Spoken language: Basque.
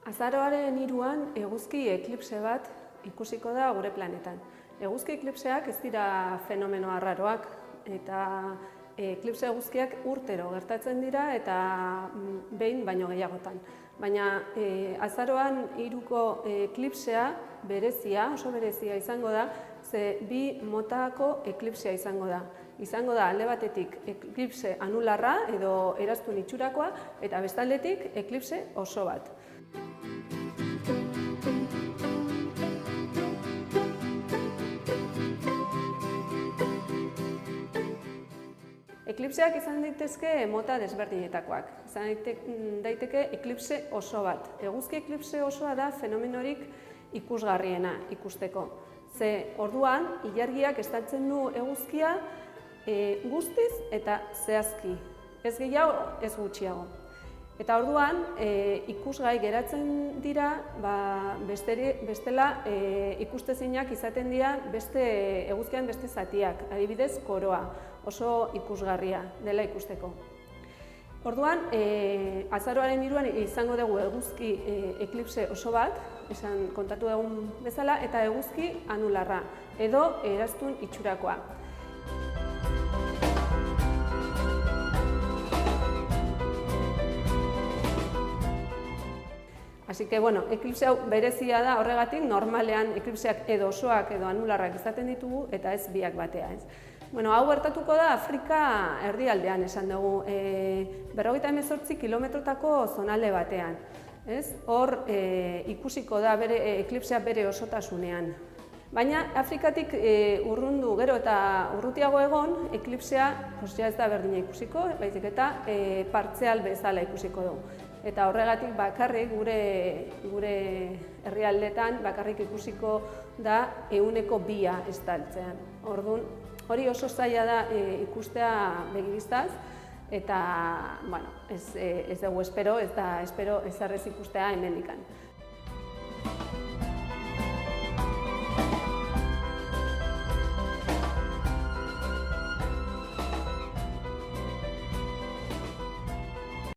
Azaroaren 3an eguzki eklipse bat ikusiko da gure planetan. Eguzki eklipseak ez dira fenomeno arraroak eta eklipse eguzkiak urtero gertatzen dira eta behin baino gehiagotan. Baina azaroan 3ko eklipsea berezia, oso berezia izango da, ze bi motako eklipsea izango da. Izango da alde batetik eklipse anularra edo eraztun itxurakoa eta bestaldetik eklipse oso bat. Eklipseak izan daitezke mota desberdinetakoak. Izan daiteke eklipse oso bat. Eguzki eklipse osoa da fenomenorik ikusgarriena ikusteko. Ze orduan, ilargiak estaltzen du eguzkia guztiz eta zehazki. Ez gehiago, ez gutxiago. Eta orduan, ikusgai geratzen dira, bestela ikustezinak izaten dira eguzkian beste zatiak, adibidez koroa, oso ikusgarria dela ikusteko. Orduan, azaroaren 3an izango dugu eguzki eklipse oso bat, esan kontatu dugun bezala, eta eguzki anularra, edo eraztun itxurakoa. Así que, bueno, eklipse hau berezia da horregatik, normalean eklipseak edo osoak edo anularrak izaten ditugu eta ez biak batea. Bueno, hau gertatuko da Afrika erdialdean esan dugu, 58 kilometrotako zonalde batean. Hor ikusiko da eklipsea bere osotasunean. Baina Afrikatik urrundu gero eta urrutiago egon, eklipsea ez da berdina ikusiko, baizik eta partzial bezala ikusiko dugu. Eta horregatik bakarrik gure herrialdetan bakarrik ikusiko da 2% estaltzean. Orduan, hori oso zaila da ikustea begibistaz eta ez dugu espero, ez da espero ezarrez ikustea hemendikan.